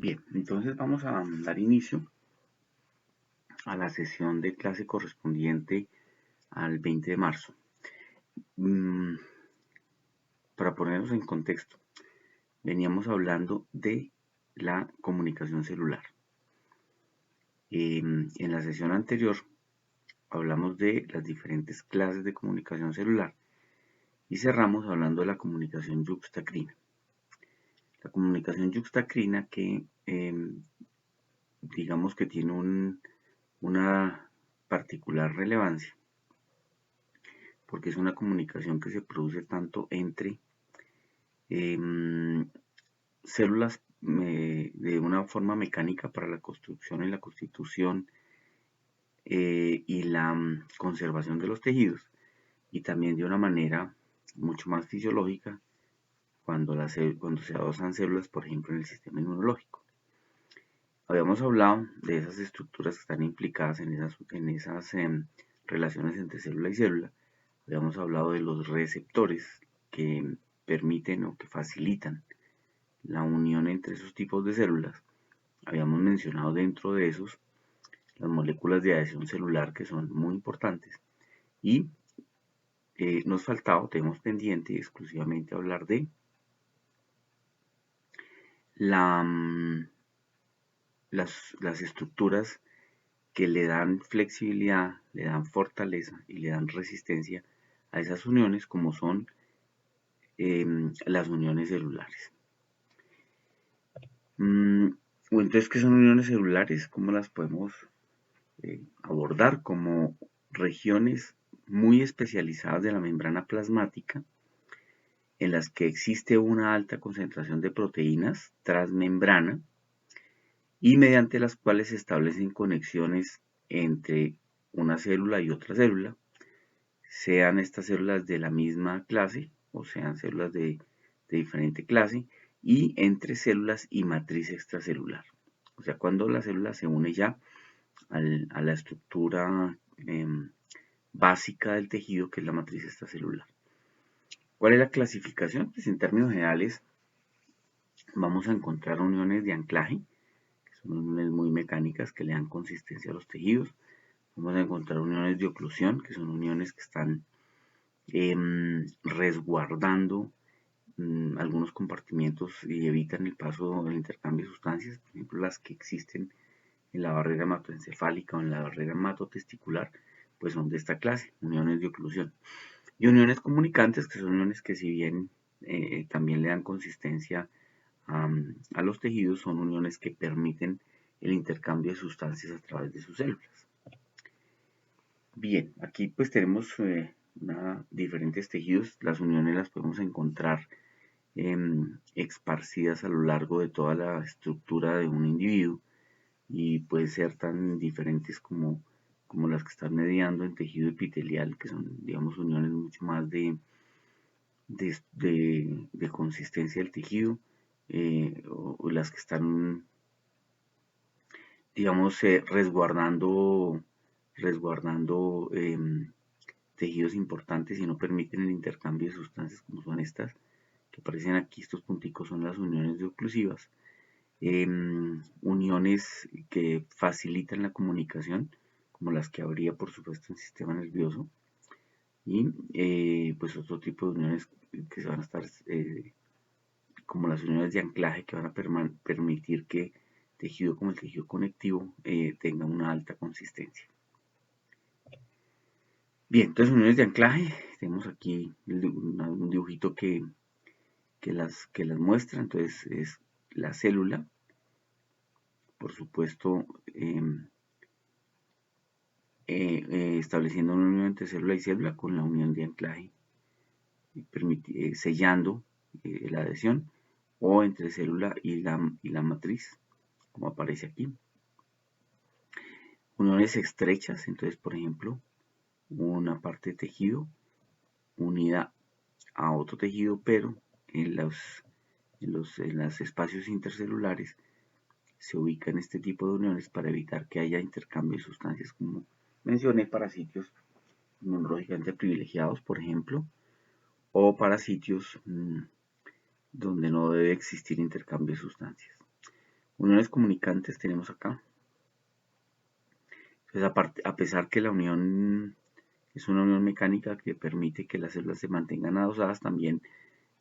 Bien, entonces vamos a dar inicio a la sesión de clase correspondiente al 20 de marzo. Mm, para ponernos en contexto, veníamos hablando de la comunicación celular. En la sesión anterior hablamos de las diferentes clases de comunicación celular y cerramos hablando de la comunicación yuxtacrina. La comunicación yuxtacrina que digamos que tiene una particular relevancia porque es una comunicación que se produce tanto entre células de una forma mecánica para la construcción y la constitución y la conservación de los tejidos, y también de una manera mucho más fisiológica cuando se adosan células, por ejemplo, en el sistema inmunológico. Habíamos hablado de esas estructuras que están implicadas en esas relaciones entre célula y célula. Habíamos hablado de los receptores que permiten o que facilitan la unión entre esos tipos de células. Habíamos mencionado dentro de esos las moléculas de adhesión celular, que son muy importantes, y nos faltaba, tenemos pendiente exclusivamente hablar de la, las estructuras que le dan flexibilidad, le dan fortaleza y le dan resistencia a esas uniones, como son las uniones celulares. Entonces, ¿qué son uniones celulares? ¿Cómo las podemos abordar? Como regiones muy especializadas de la membrana plasmática en las que existe una alta concentración de proteínas transmembrana y mediante las cuales se establecen conexiones entre una célula y otra célula, sean estas células de la misma clase o sean células de diferente clase, y entre células y matriz extracelular. O sea, cuando la célula se une ya a la estructura básica del tejido, que es la matriz extracelular. ¿Cuál es la clasificación? Pues en términos generales vamos a encontrar uniones de anclaje, que son uniones muy mecánicas que le dan consistencia a los tejidos. Vamos a encontrar uniones de oclusión, que son uniones que están resguardando algunos compartimientos y evitan el paso del intercambio de sustancias, por ejemplo las que existen en la barrera hematoencefálica o en la barrera hematotesticular, pues son de esta clase, uniones de oclusión. Y uniones comunicantes, que son uniones que si bien también le dan consistencia a los tejidos, son uniones que permiten el intercambio de sustancias a través de sus células. Bien, aquí pues tenemos diferentes tejidos. Las uniones las podemos encontrar esparcidas a lo largo de toda la estructura de un individuo y pueden ser tan diferentes como las que están mediando en tejido epitelial, que son, digamos, uniones mucho más de consistencia del tejido, o las que están, digamos, resguardando tejidos importantes y no permiten el intercambio de sustancias, como son estas que aparecen aquí. Estos punticos son las uniones de oclusivas. Uniones que facilitan la comunicación, como las que habría por supuesto en el sistema nervioso, y pues otro tipo de uniones que van a estar como las uniones de anclaje, que van a permitir que tejido como el tejido conectivo tenga una alta consistencia. Bien, entonces uniones de anclaje, tenemos aquí un dibujito que las muestra. Entonces es la célula, por supuesto, estableciendo una unión entre célula y célula con la unión de anclaje, sellando la adhesión, o entre célula y la matriz, como aparece aquí. Uniones estrechas, entonces por ejemplo, una parte de tejido unida a otro tejido, pero en los espacios intercelulares se ubican este tipo de uniones para evitar que haya intercambio de sustancias, como mencioné, para sitios inmunológicamente privilegiados, por ejemplo, o para sitios donde no debe existir intercambio de sustancias. Uniones comunicantes tenemos acá. Entonces, a pesar que la unión es una unión mecánica que permite que las células se mantengan adosadas, también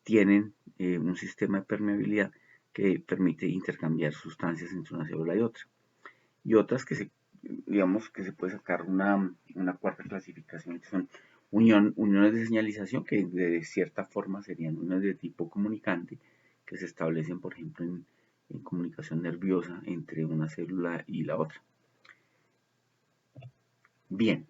tienen un sistema de permeabilidad que permite intercambiar sustancias entre una célula y otra. Y otras digamos que se puede sacar una cuarta clasificación, que son uniones de señalización, que de cierta forma serían uniones de tipo comunicante, que se establecen, por ejemplo, en comunicación nerviosa entre una célula y la otra. Bien.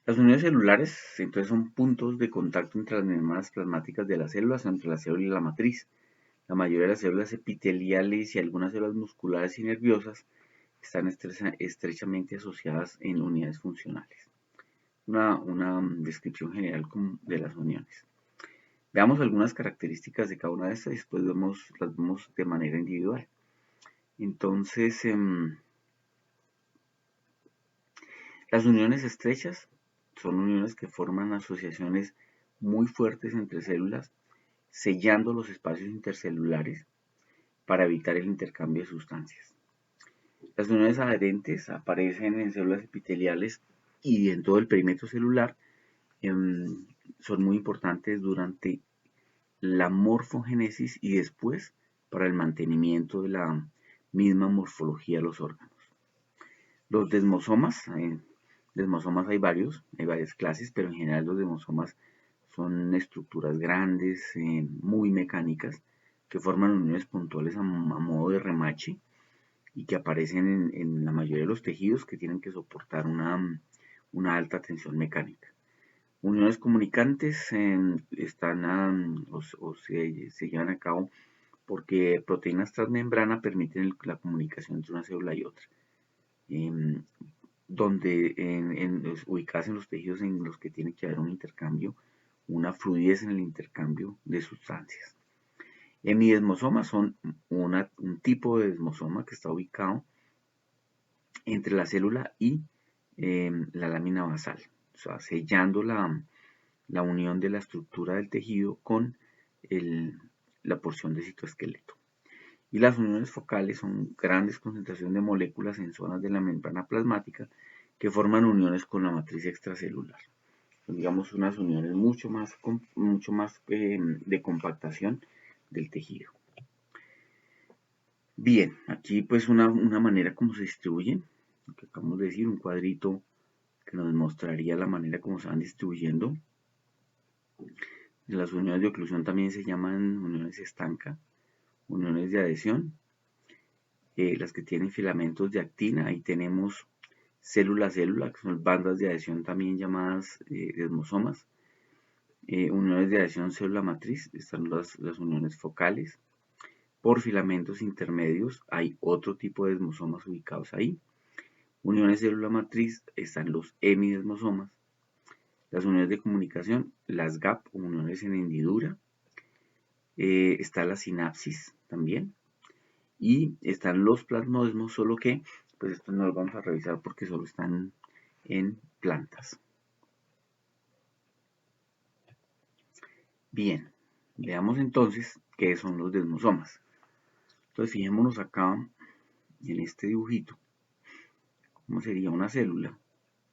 Las uniones celulares, entonces, son puntos de contacto entre las membranas plasmáticas de las células, entre la célula y la matriz. La mayoría de las células epiteliales y algunas células musculares y nerviosas están estrechamente asociadas en unidades funcionales. Una descripción general de las uniones. Veamos algunas características de cada una de estas y después las vemos de manera individual. Entonces, las uniones estrechas son uniones que forman asociaciones muy fuertes entre células, sellando los espacios intercelulares para evitar el intercambio de sustancias. Las uniones adherentes aparecen en células epiteliales y en todo el perímetro celular. Son muy importantes durante la morfogénesis y después para el mantenimiento de la misma morfología de los órganos. Los desmosomas, hay varias clases, pero en general los desmosomas son estructuras grandes, muy mecánicas, que forman uniones puntuales a modo de remache y que aparecen en la mayoría de los tejidos que tienen que soportar una alta tensión mecánica. Uniones comunicantes se llevan a cabo porque proteínas transmembrana permiten la comunicación entre una célula y otra, ubicadas en los tejidos en los que tiene que haber un intercambio, una fluidez en el intercambio de sustancias. Hemidesmosomas son un tipo de desmosoma que está ubicado entre la célula y la lámina basal, o sea, sellando la unión de la estructura del tejido con la porción de citoesqueleto. Y las uniones focales son grandes concentraciones de moléculas en zonas de la membrana plasmática que forman uniones con la matriz extracelular. Son, digamos, unas uniones mucho más de compactación del tejido. Bien, aquí pues una manera como se distribuyen, lo que acabamos de decir, un cuadrito que nos mostraría la manera como se van distribuyendo. Las uniones de oclusión también se llaman uniones estanca, uniones de adhesión, las que tienen filamentos de actina, ahí tenemos célula-célula, que son bandas de adhesión también llamadas desmosomas. Uniones de adhesión célula-matriz, están las uniones focales. Por filamentos intermedios hay otro tipo de desmosomas ubicados ahí. Uniones célula-matriz están los hemidesmosomas. Las uniones de comunicación, las gap, uniones en hendidura. Está la sinapsis también. Y están los plasmodesmos, solo que pues estos no los vamos a revisar porque solo están en plantas. Bien, veamos entonces qué son los desmosomas. Entonces fijémonos acá en este dibujito, cómo sería una célula,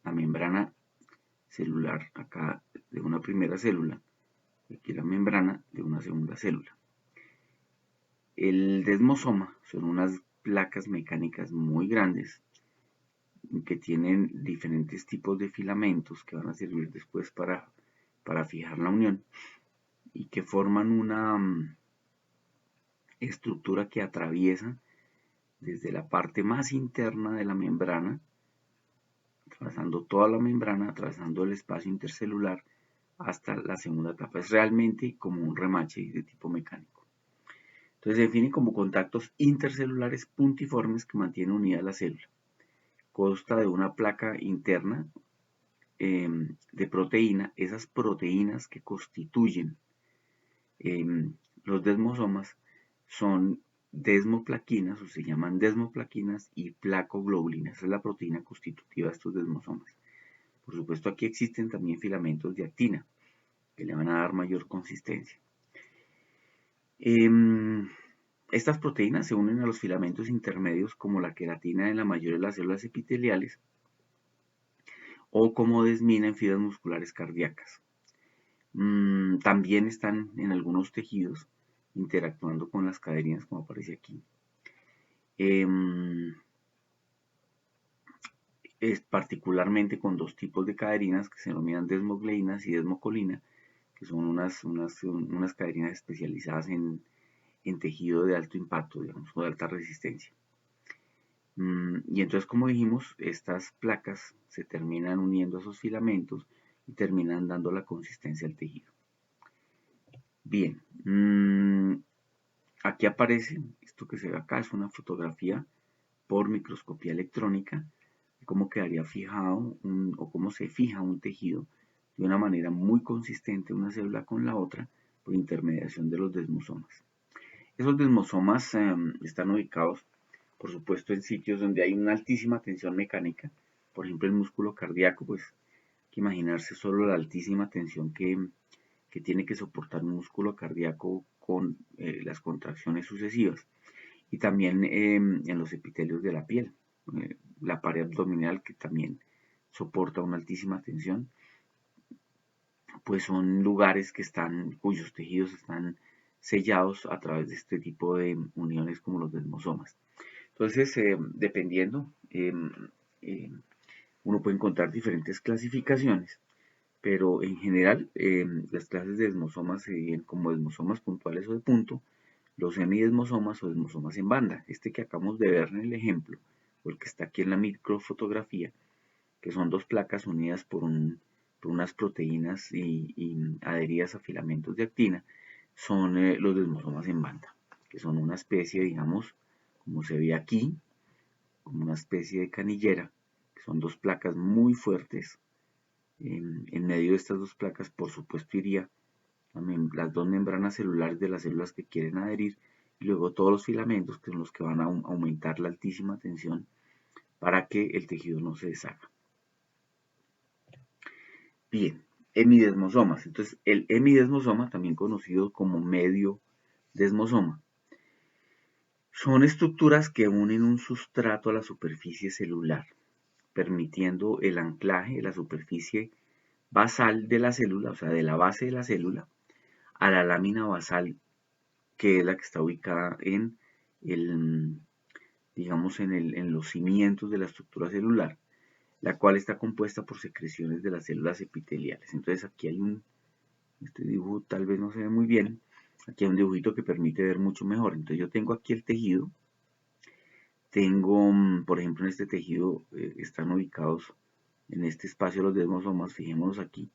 la membrana celular acá de una primera célula, y aquí la membrana de una segunda célula. El desmosoma son unas placas mecánicas muy grandes que tienen diferentes tipos de filamentos que van a servir después para fijar la unión y que forman una estructura que atraviesa desde la parte más interna de la membrana, atravesando toda la membrana, atravesando el espacio intercelular hasta la segunda etapa. Es realmente como un remache de tipo mecánico. Entonces se definen como contactos intercelulares puntiformes que mantienen unida la célula. Consta de una placa interna de proteína. Esas proteínas que constituyen los desmosomas son desmoplaquinas, o se llaman desmoplaquinas, y placoglobulinas. Esa es la proteína constitutiva de estos desmosomas. Por supuesto, aquí existen también filamentos de actina que le van a dar mayor consistencia. Estas proteínas se unen a los filamentos intermedios como la queratina en la mayoría de las células epiteliales o como desmina en fibras musculares cardíacas. También están en algunos tejidos interactuando con las cadenias como aparece aquí. Es particularmente con dos tipos de cadeninas que se denominan desmogleínas y desmocolina, que son unas cadeninas especializadas en tejido de alto impacto, digamos, o de alta resistencia. Y entonces, como dijimos, estas placas se terminan uniendo a esos filamentos y terminan dando la consistencia al tejido. Bien, aquí aparece, esto que se ve acá es una fotografía por microscopía electrónica de cómo quedaría fijado o cómo se fija un tejido de una manera muy consistente una célula con la otra por intermediación de los desmosomas. Esos desmosomas están ubicados, por supuesto, en sitios donde hay una altísima tensión mecánica. Por ejemplo, el músculo cardíaco, pues hay que imaginarse solo la altísima tensión que tiene que soportar un músculo cardíaco con las contracciones sucesivas. Y también en los epitelios de la piel, la pared abdominal que también soporta una altísima tensión, pues son lugares cuyos tejidos están sellados a través de este tipo de uniones como los desmosomas. Entonces, dependiendo, uno puede encontrar diferentes clasificaciones, pero en general las clases de desmosomas se dividen como desmosomas puntuales o de punto, los semidesmosomas o desmosomas en banda. Este que acabamos de ver en el ejemplo, o el que está aquí en la microfotografía, que son dos placas unidas por unas proteínas y adheridas a filamentos de actina, son los desmosomas en banda, que son una especie, digamos, como se ve aquí, como una especie de canillera, que son dos placas muy fuertes. En medio de estas dos placas, por supuesto, iría las dos membranas celulares de las células que quieren adherir y luego todos los filamentos que son los que van a aumentar la altísima tensión para que el tejido no se deshaga. Bien, hemidesmosomas. Entonces, el hemidesmosoma, también conocido como medio desmosoma, son estructuras que unen un sustrato a la superficie celular, permitiendo el anclaje de la superficie basal de la célula, o sea, de la base de la célula, a la lámina basal, que es la que está ubicada digamos, en los cimientos de la estructura celular, la cual está compuesta por secreciones de las células epiteliales. Entonces aquí hay este dibujo tal vez no se ve muy bien, aquí hay un dibujito que permite ver mucho mejor. Entonces yo tengo aquí el tejido, tengo, por ejemplo, en este tejido están ubicados en este espacio los desmosomas, fijémonos aquí,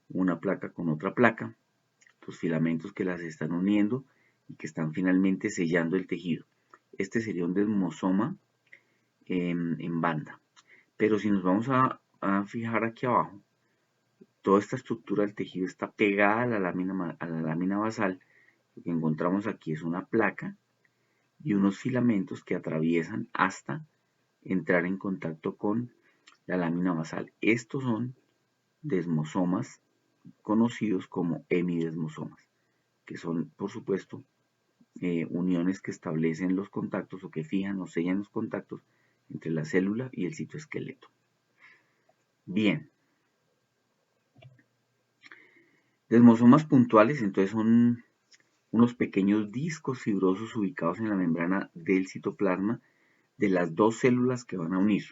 una placa con otra placa, los filamentos que las están uniendo y que están finalmente sellando el tejido. Este sería un desmosoma en banda. Pero si nos vamos a fijar aquí abajo, toda esta estructura del tejido está pegada a la lámina basal. Lo que encontramos aquí es una placa y unos filamentos que atraviesan hasta entrar en contacto con la lámina basal. Estos son desmosomas conocidos como hemidesmosomas, que son, por supuesto, uniones que establecen los contactos o que fijan o sellan los contactos entre la célula y el citoesqueleto. Bien. Desmosomas puntuales, entonces, son unos pequeños discos fibrosos ubicados en la membrana del citoplasma de las dos células que van a unir.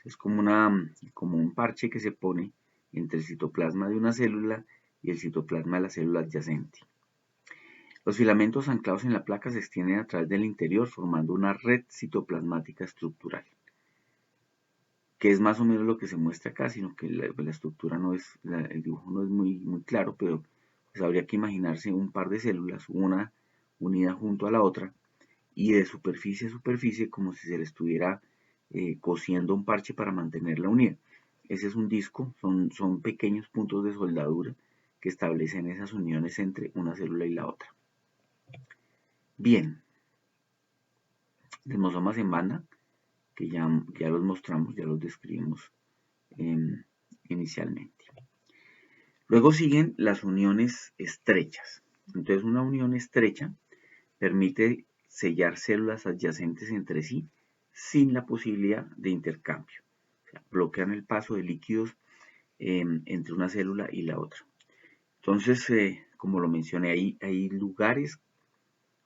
Es como un parche que se pone entre el citoplasma de una célula y el citoplasma de la célula adyacente. Los filamentos anclados en la placa se extienden a través del interior formando una red citoplasmática estructural, que es más o menos lo que se muestra acá, sino que la estructura no es, el dibujo no es muy claro, pero pues habría que imaginarse un par de células, una unida junto a la otra, y de superficie a superficie como si se le estuviera cosiendo un parche para mantenerla unida. Ese es un disco, son pequeños puntos de soldadura que establecen esas uniones entre una célula y la otra. Bien, desmosomas en banda, que ya los mostramos, ya los describimos inicialmente. Luego siguen las uniones estrechas. Entonces una unión estrecha permite sellar células adyacentes entre sí sin la posibilidad de intercambio. O sea, bloquean el paso de líquidos entre una célula y la otra. Entonces, como lo mencioné, hay lugares,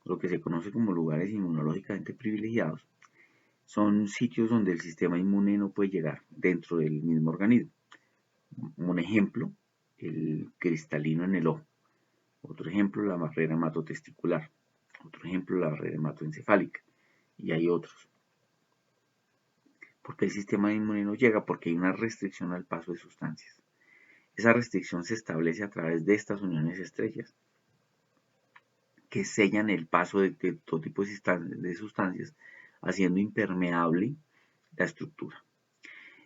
lo que se conoce como lugares inmunológicamente privilegiados, son sitios donde el sistema inmune no puede llegar dentro del mismo organismo. Un ejemplo, el cristalino en el ojo. Otro ejemplo, la barrera hematotesticular. Otro ejemplo, la barrera hematoencefálica. Y hay otros. ¿Por qué el sistema inmune no llega? Porque hay una restricción al paso de sustancias. Esa restricción se establece a través de estas uniones estrechas, que sellan el paso de todo tipo de sustancias, haciendo impermeable la estructura.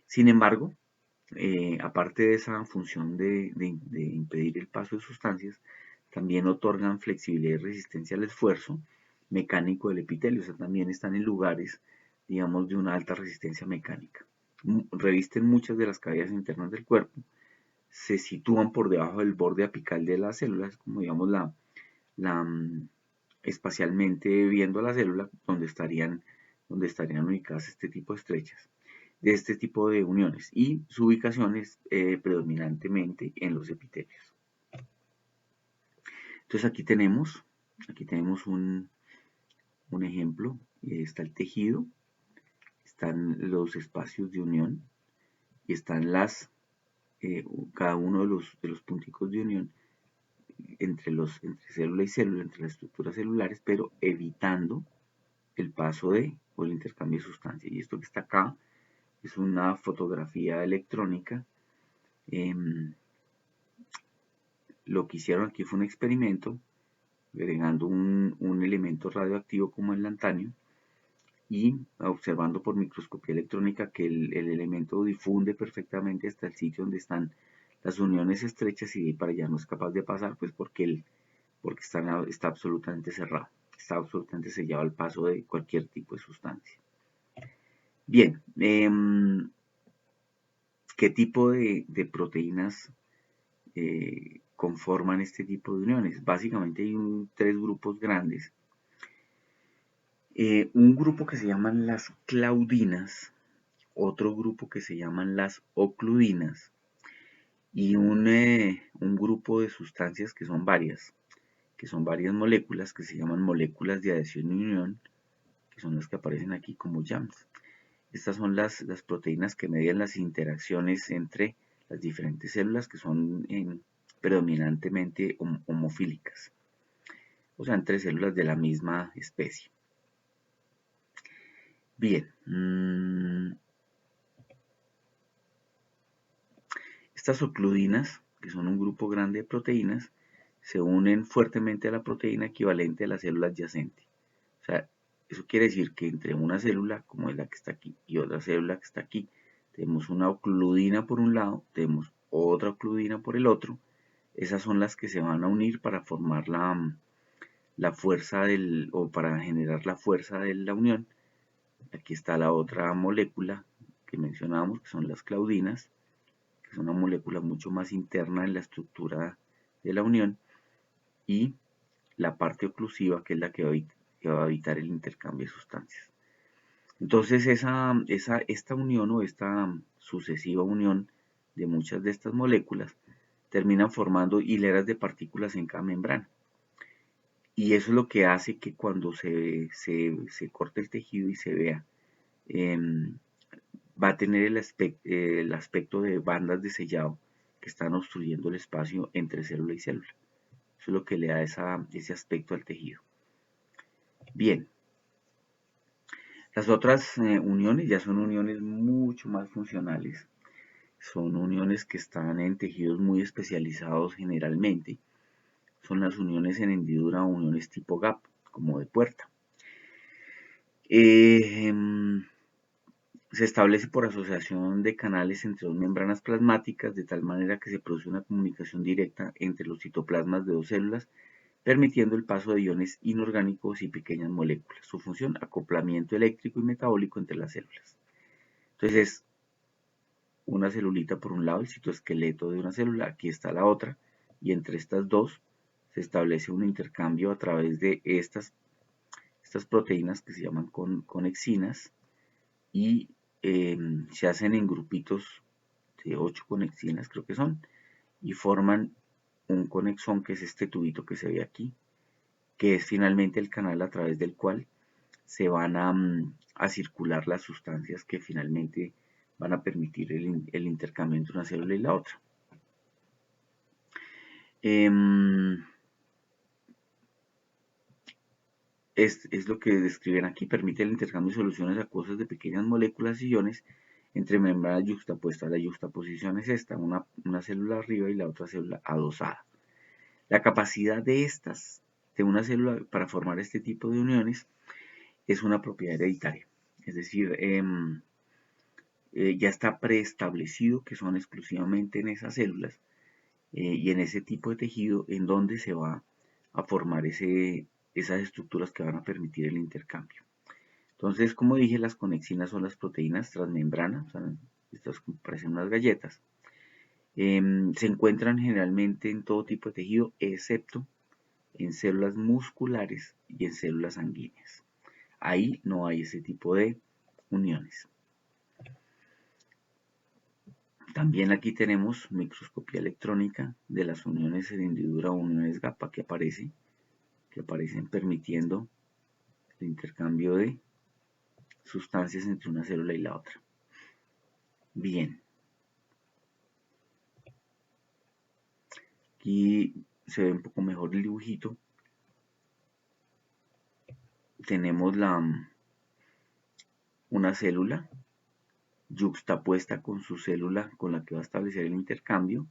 Sin embargo, aparte de esa función de impedir el paso de sustancias, también otorgan flexibilidad y resistencia al esfuerzo mecánico del epitelio. O sea, también están en lugares, digamos, de una alta resistencia mecánica. Revisten muchas de las cavidades internas del cuerpo, se sitúan por debajo del borde apical de las células, como digamos la espacialmente viendo la célula, donde estarían ubicadas este tipo de estrechas, de este tipo de uniones, y su ubicación es predominantemente en los epitelios. Entonces aquí tenemos un ejemplo, está el tejido, están los espacios de unión y están cada uno de los punticos de unión entre célula y célula, entre las estructuras celulares, pero evitando el paso o el intercambio de sustancias. Y esto que está acá es una fotografía electrónica. Lo que hicieron aquí fue un experimento agregando un elemento radioactivo como el lantanio y observando por microscopía electrónica que el elemento difunde perfectamente hasta el sitio donde están las uniones estrechas y de ahí para allá no es capaz de pasar, pues porque está absolutamente cerrado, está absolutamente sellado al paso de cualquier tipo de sustancia. Bien, ¿qué tipo de proteínas conforman este tipo de uniones? Básicamente hay tres grupos grandes. Un grupo que se llaman las claudinas, otro grupo que se llaman las ocludinas y un grupo de sustancias que son varias moléculas que se llaman moléculas de adhesión y unión, que son las que aparecen aquí como JAMS. Estas son las proteínas que median las interacciones entre las diferentes células que son predominantemente homofílicas, o sea, entre células de la misma especie. Bien, estas ocludinas, que son un grupo grande de proteínas, se unen fuertemente a la proteína equivalente a la célula adyacente. O sea, eso quiere decir que entre una célula, como es la que está aquí, y otra célula que está aquí, tenemos una ocludina por un lado, tenemos otra ocludina por el otro. Esas son las que se van a unir para formar la fuerza o para generar la fuerza de la unión. Aquí está la otra molécula que mencionábamos, que son las claudinas, que es una molécula mucho más interna en la estructura de la unión, y la parte oclusiva, que es la que va a evitar el intercambio de sustancias. Entonces esta unión o esta sucesiva unión de muchas de estas moléculas terminan formando hileras de partículas en cada membrana. Y eso es lo que hace que cuando se corte el tejido y se vea, va a tener el aspecto de bandas de sellado que están obstruyendo el espacio entre célula y célula. Eso es lo que le da ese aspecto al tejido. Bien, las otras uniones ya son uniones mucho más funcionales. Son uniones que están en tejidos muy especializados generalmente. Son las uniones en hendidura o uniones tipo gap, como de puerta. Se establece por asociación de canales entre dos membranas plasmáticas de tal manera que se produce una comunicación directa entre los citoplasmas de dos células, permitiendo el paso de iones inorgánicos y pequeñas moléculas. Su función, acoplamiento eléctrico y metabólico entre las células. Entonces es una celulita por un lado, el citoesqueleto de una célula, aquí está la otra, y entre estas dos se establece un intercambio a través de estas proteínas que se llaman conexinas y se hacen en grupitos de 8 conexinas, creo que son, y forman un conexón, que es este tubito que se ve aquí, que es finalmente el canal a través del cual se van a circular las sustancias que finalmente van a permitir el intercambio entre una célula y la otra. Es lo que describen aquí: permite el intercambio de soluciones acuosas de pequeñas moléculas y iones entre membranas yuxtapuestas. La yuxtaposición es esta: una célula arriba y la otra célula adosada. La capacidad de una célula para formar este tipo de uniones es una propiedad hereditaria, es decir, ya está preestablecido que son exclusivamente en esas células y en ese tipo de tejido en donde se va a formar esas estructuras que van a permitir el intercambio. Entonces, como dije, las conexinas son las proteínas transmembrana, o sea, estas parecen unas galletas. Se encuentran generalmente en todo tipo de tejido, excepto en células musculares y en células sanguíneas. Ahí no hay ese tipo de uniones. También aquí tenemos microscopía electrónica de las uniones en hendidura o uniones GAPA que aparecen permitiendo el intercambio de sustancias entre una célula y la otra. Bien. Aquí se ve un poco mejor el dibujito. Tenemos una célula yuxtapuesta con su célula con la que va a establecer el intercambio.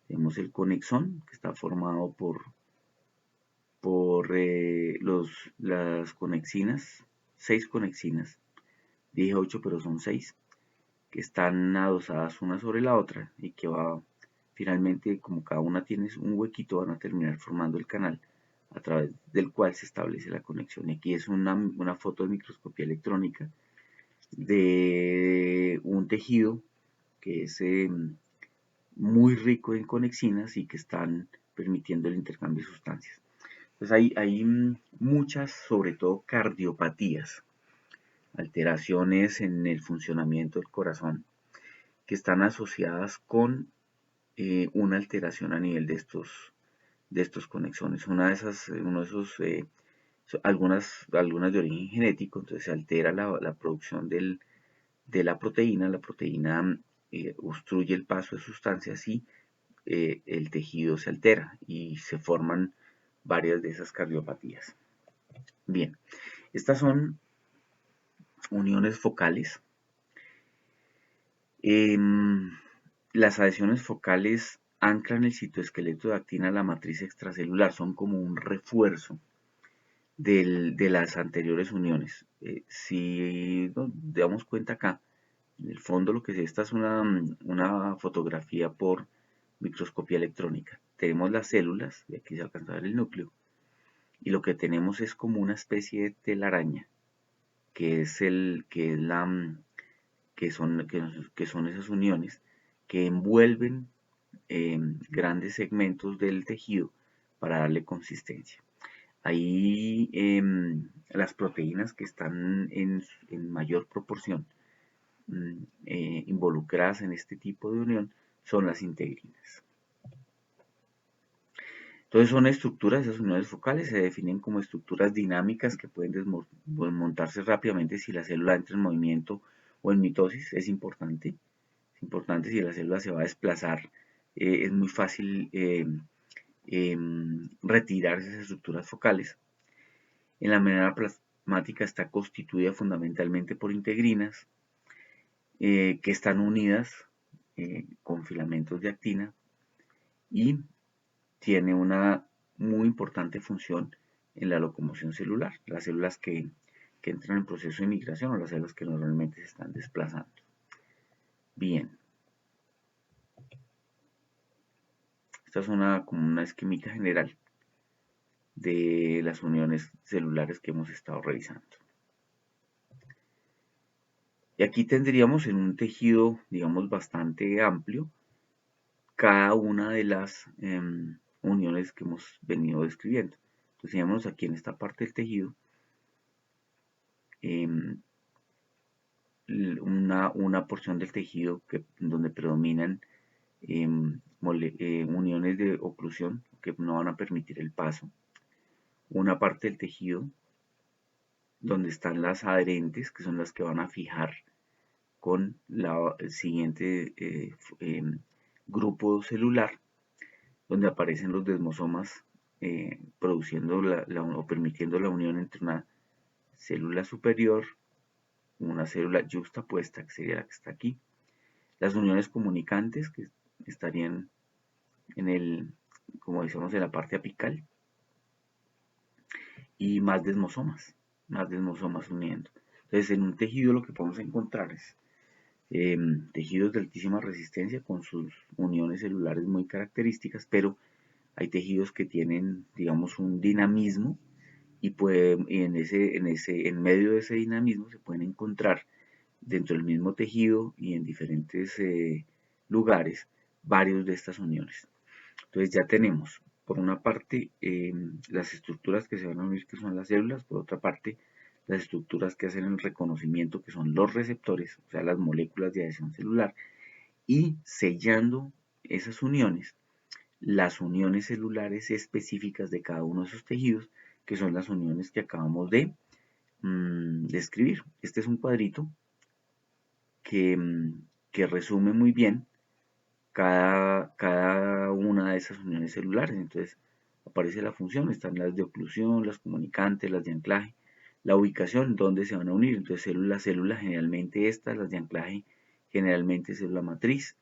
Tenemos el conexón, que está formado por las conexinas, 6 conexinas. Dije 8, pero son 6, que están adosadas una sobre la otra y que finalmente, como cada una tiene un huequito, van a terminar formando el canal a través del cual se establece la conexión. Y aquí es una foto de microscopía electrónica de un tejido que es muy rico en conexinas y que están permitiendo el intercambio de sustancias. Entonces hay muchas, sobre todo cardiopatías, alteraciones en el funcionamiento del corazón, que están asociadas con una alteración a nivel de estos conexones. Algunas de origen genético, entonces se altera la producción de la proteína obstruye el paso de sustancias y el tejido se altera y se forman varias de esas cardiopatías. Bien, estas son uniones focales. Las adhesiones focales anclan el citoesqueleto de actina a la matriz extracelular, son como un refuerzo de las anteriores uniones. Si nos damos cuenta acá, en el fondo lo que es esta es una fotografía por microscopía electrónica. Tenemos las células, y aquí se alcanza a ver el núcleo, y lo que tenemos es como una especie de telaraña, que son esas uniones que envuelven grandes segmentos del tejido para darle consistencia. Ahí las proteínas que están en mayor proporción involucradas en este tipo de unión son las integrinas. Entonces son estructuras, esas uniones focales se definen como estructuras dinámicas que pueden desmontarse rápidamente si la célula entra en movimiento o en mitosis. Es importante si la célula se va a desplazar, es muy fácil retirar esas estructuras focales. En la membrana plasmática está constituida fundamentalmente por integrinas que están unidas con filamentos de actina y tiene una muy importante función en la locomoción celular, las células que entran en proceso de migración o las células que normalmente se están desplazando. Bien. Esta es como una esquemita general de las uniones celulares que hemos estado revisando. Y aquí tendríamos en un tejido, digamos, bastante amplio, cada una de las uniones que hemos venido describiendo. Entonces, fijémonos aquí en esta parte del tejido, una porción del tejido donde predominan uniones de oclusión que no van a permitir el paso, una parte del tejido donde están las adherentes, que son las que van a fijar con el siguiente grupo celular, donde aparecen los desmosomas produciendo o permitiendo la unión entre una célula superior, una célula yuxtapuesta, que sería la que está aquí, las uniones comunicantes, que estarían como decíamos, en la parte apical, y más desmosomas uniendo. Entonces, en un tejido lo que podemos encontrar es tejidos de altísima resistencia con sus uniones celulares muy características, pero hay tejidos que tienen, digamos, un dinamismo y en medio de ese dinamismo se pueden encontrar dentro del mismo tejido y en diferentes lugares varios de estas uniones. Entonces ya tenemos, por una parte, las estructuras que se van a unir, que son las células, por otra parte, las estructuras que hacen el reconocimiento, que son los receptores, o sea, las moléculas de adhesión celular, y sellando esas uniones, las uniones celulares específicas de cada uno de esos tejidos, que son las uniones que acabamos de describir. Este es un cuadrito que resume muy bien cada una de esas uniones celulares. Entonces aparece la función, están las de oclusión, las comunicantes, las de anclaje, la ubicación, donde se van a unir. Entonces célula, célula, generalmente estas, las de anclaje, generalmente célula matriz.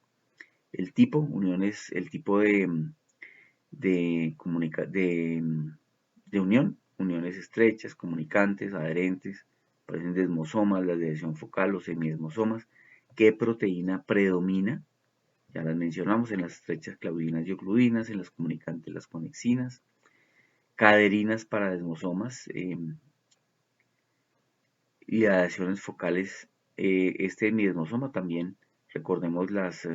El tipo, uniones, el tipo de, de unión, uniones estrechas, comunicantes, adherentes, aparecen desmosomas, las de adhesión focal o semidesmosomas. ¿Qué proteína predomina? Ya las mencionamos en las estrechas claudinas y ocludinas, en las comunicantes las conexinas, caderinas para desmosomas y adhesiones focales. Este desmosoma también, recordemos las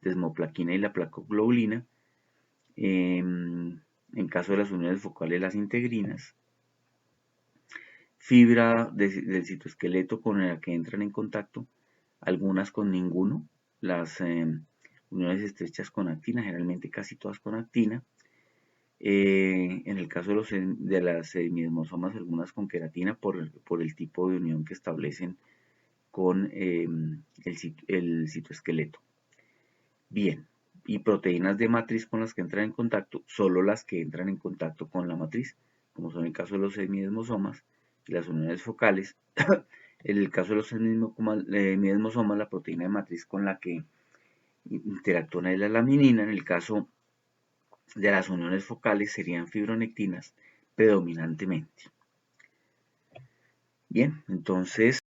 desmoplaquina y la placoglobulina. En caso de las uniones focales, las integrinas. Fibra del citoesqueleto con la que entran en contacto, algunas con ninguno, las uniones estrechas con actina, generalmente casi todas con actina. En el caso de las semidesmosomas, algunas con queratina por el tipo de unión que establecen con el citoesqueleto. Bien, y proteínas de matriz con las que entran en contacto, solo las que entran en contacto con la matriz, como son el caso de los semidesmosomas y las uniones focales. En el caso de los semidesmosomas, la proteína de matriz con la que interactúa es la laminina. En el caso de las uniones focales serían fibronectinas predominantemente. Bien, entonces